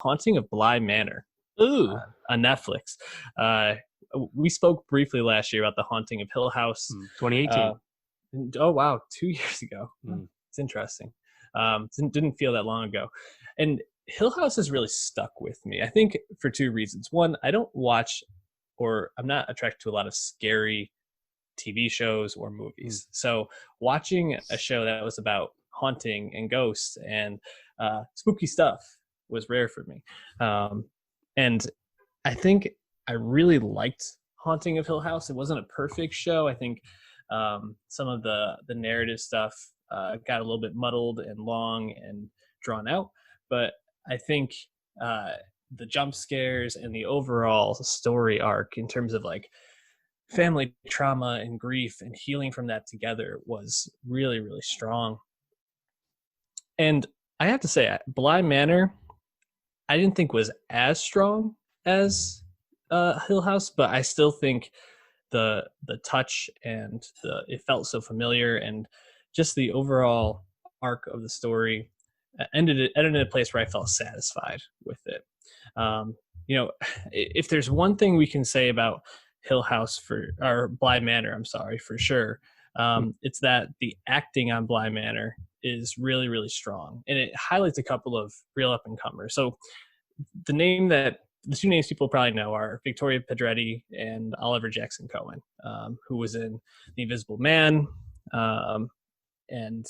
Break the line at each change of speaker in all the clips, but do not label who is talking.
Haunting of Bly Manor
Ooh,
on Netflix. Uh, we spoke briefly last year about The Haunting of Hill House.
2018.
Uh, oh wow, 2 years ago.
Mm.
It's interesting. Didn't feel that long ago, and Hill House has really stuck with me. I think for two reasons. One, I don't watch, or I'm not attracted to a lot of scary TV shows or movies. So watching a show that was about haunting and ghosts and spooky stuff was rare for me. And I think I really liked Haunting of Hill House. It wasn't a perfect show. I think some of the narrative stuff got a little bit muddled and long and drawn out. But I think the jump scares and the overall story arc in terms of like family trauma and grief and healing from that together was really, really strong. And I have to say, Bly Manor, I didn't think was as strong as Hill House, but I still think the touch and it felt so familiar, and just the overall arc of the story ended in a place where I felt satisfied with it. If there's one thing we can say about Hill House or Bly Manor, I'm sorry, for sure, it's that the acting on Bly Manor is really, really strong, and it highlights a couple of real up and comers. So the two names people probably know are Victoria Pedretti and Oliver Jackson-Cohen, who was in The Invisible Man, and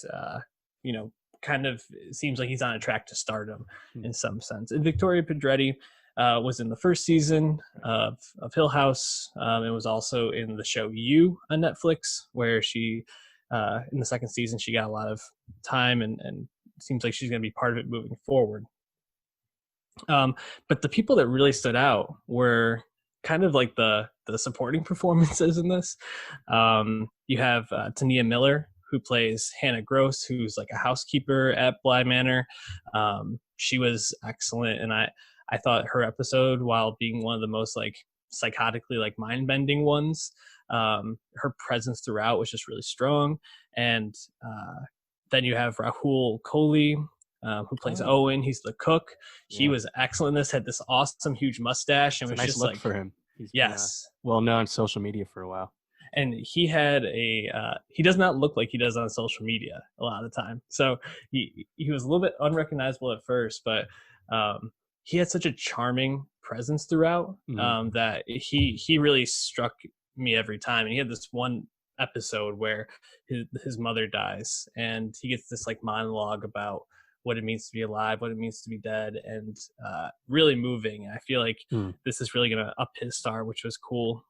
kind of seems like he's on a track to stardom in some sense. And Victoria Pedretti was in the first season of Hill House, and was also in the show You on Netflix, where she, in the second season, she got a lot of time, and seems like she's going to be part of it moving forward. But the people that really stood out were kind of like the supporting performances in this. You have Tania Miller, who plays Hannah Gross, who's like a housekeeper at Bly Manor. She was excellent, and I thought her episode, while being one of the most like psychotically like mind-bending ones, her presence throughout was just really strong. And then you have Rahul Kohli, who plays Owen. He's the cook. He was excellent in this, had this awesome huge mustache, and
It's
was
a nice
just
look
like,
for him. He's
yes,
been, well known on social media for a while.
And he had he does not look like he does on social media a lot of the time. So he was a little bit unrecognizable at first, but he had such a charming presence throughout, that he really struck me every time. And he had this one episode where his mother dies, and he gets this like monologue about what it means to be alive, what it means to be dead, and really moving. I feel like this is really going to up his star, which was cool.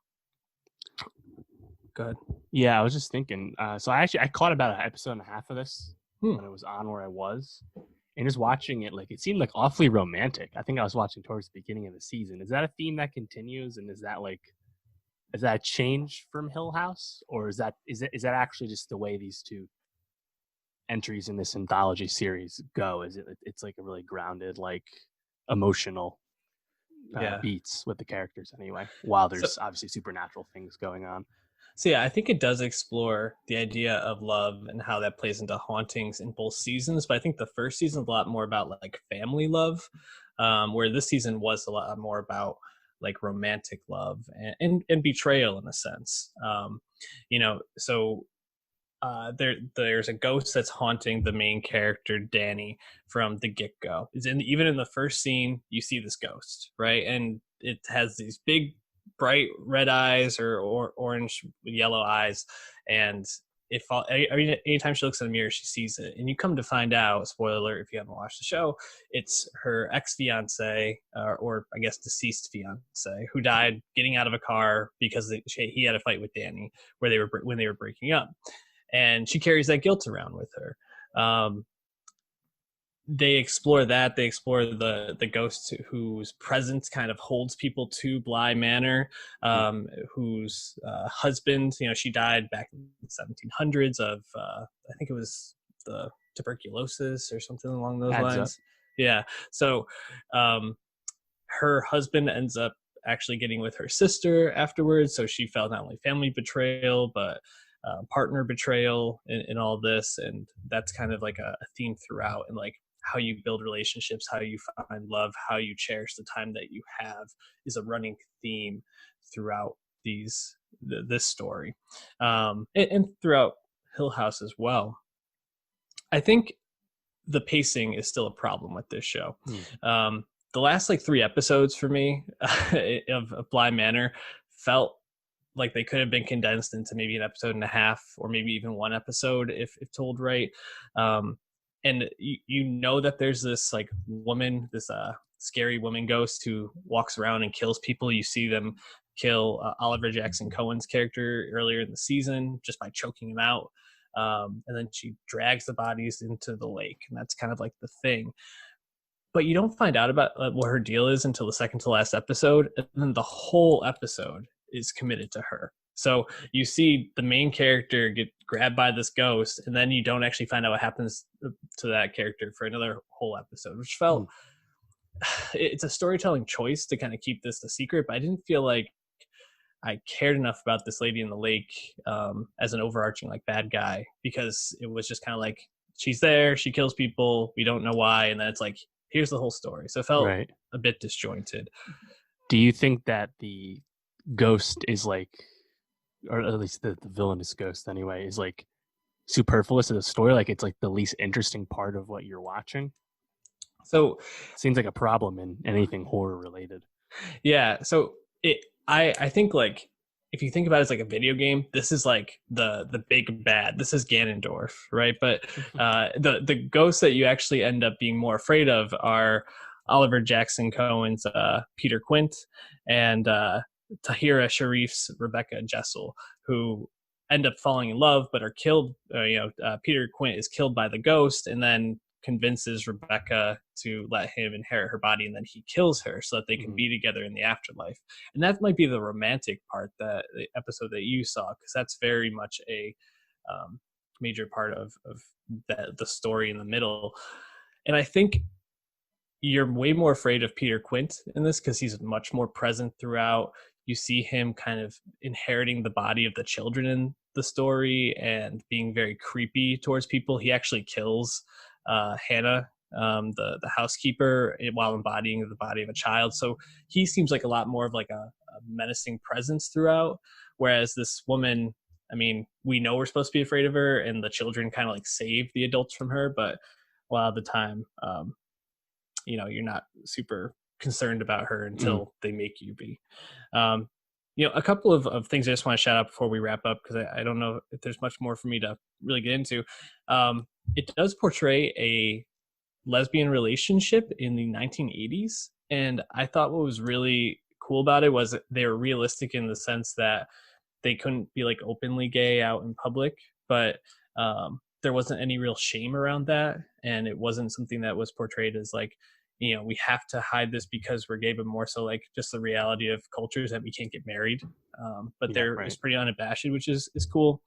Go ahead.
Yeah, I was just thinking. So I caught about an episode and a half of this when it was on where I was, and just watching it, like it seemed like awfully romantic. I think I was watching towards the beginning of the season. Is that a theme that continues, and is that a change from Hill House, or is that actually just the way these two entries in this anthology series go? It's like a really grounded, like emotional beats with the characters anyway, while there's obviously supernatural things going on.
So yeah, I think it does explore the idea of love and how that plays into hauntings in both seasons. But I think the first season is a lot more about like family love, where this season was a lot more about like romantic love and betrayal in a sense. There's a ghost that's haunting the main character Danny from the get-go. Even in the first scene, you see this ghost, right? And it has these big bright red eyes or orange yellow eyes, and anytime she looks in the mirror, she sees it. And you come to find out, spoiler alert if you haven't watched the show, it's her ex-fiance, or I guess deceased fiance, who died getting out of a car because he had a fight with Danny when they were breaking up, and she carries that guilt around with her. They explore that. They explore the ghost whose presence kind of holds people to Bly Manor, whose husband, she died back in the 1700s of, I think it was the tuberculosis or something along those lines. Yeah. So her husband ends up actually getting with her sister afterwards. So she felt not only family betrayal, but partner betrayal in all this. And that's kind of like a theme throughout. And like, how you build relationships, how you find love, how you cherish the time that you have is a running theme throughout this story, and throughout Hill House as well. I think the pacing is still a problem with this show. The last like 3 episodes for me of Bly Manor felt like they could have been condensed into maybe an episode and a half, or maybe even 1 episode if told right. And you know that there's this like woman, this scary woman ghost who walks around and kills people. You see them kill Oliver Jackson-Cohen's character earlier in the season just by choking him out. And then she drags the bodies into the lake, and that's kind of like the thing. But you don't find out about what her deal is until the second to last episode, and then the whole episode is committed to her. So you see the main character get grabbed by this ghost, and then you don't actually find out what happens to that character for another whole episode, which felt it's a storytelling choice to kind of keep this a secret, but I didn't feel like I cared enough about this lady in the lake as an overarching like bad guy, because it was just kind of like she's there, she kills people, we don't know why, and then it's like here's the whole story. So it felt a bit disjointed.
Do you think that the ghost is like, or at least the villainous ghost anyway, is like superfluous to the story? Like it's like the least interesting part of what you're watching?
So
it seems like a problem in anything horror related.
Yeah. So I think like if you think about it as like a video game, this is like the big bad. This is Ganondorf, right? But the ghosts that you actually end up being more afraid of are Oliver Jackson-Cohen's Peter Quint and Tahira Sharif's Rebecca Jessel, who end up falling in love but are killed. Peter Quint is killed by the ghost and then convinces Rebecca to let him inherit her body, and then he kills her so that they can be together in the afterlife. And that might be the romantic part, that the episode that you saw, because that's very much a major part of the story in the middle. And I think you're way more afraid of Peter Quint in this because he's much more present throughout. You see him kind of inheriting the body of the children in the story and being very creepy towards people. He actually kills Hannah, the housekeeper, while embodying the body of a child. So he seems like a lot more of like a menacing presence throughout. Whereas this woman, I mean, we know we're supposed to be afraid of her, and the children kind of like save the adults from her, but a lot of the time, you're not super concerned about her until they make you be. A couple of things I just want to shout out before we wrap up, because I don't know if there's much more for me to really get into. It does portray a lesbian relationship in the 1980s. And I thought what was really cool about it was they were realistic in the sense that they couldn't be like openly gay out in public, but there wasn't any real shame around that. And it wasn't something that was portrayed as like, we have to hide this because we're gay, but more so like just the reality of cultures that we can't get married. But it's pretty unabashed, which is cool.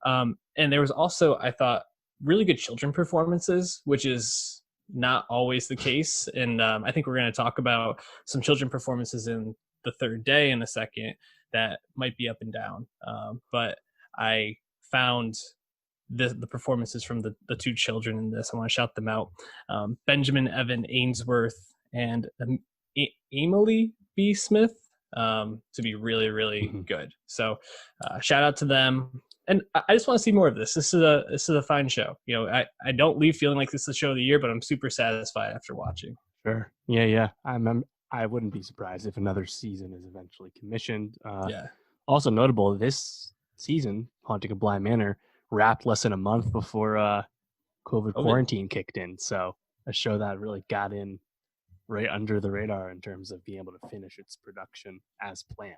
And there was also, I thought, really good children performances, which is not always the case. And I think we're going to talk about some children performances in the third day in a second that might be up and down. But I found the performances from the 2 children in this, I want to shout them out. Benjamin Evan Ainsworth and Emily B. Smith to be really, really good. So shout out to them. And I just want to see more of this. This is a fine show. I don't leave feeling like this is the show of the year, but I'm super satisfied after watching.
Sure. Yeah. I wouldn't be surprised if another season is eventually commissioned. Also notable, this season, Haunting of Bly Manor, wrapped less than a month before COVID quarantine kicked in. So a show that really got in right under the radar in terms of being able to finish its production as planned.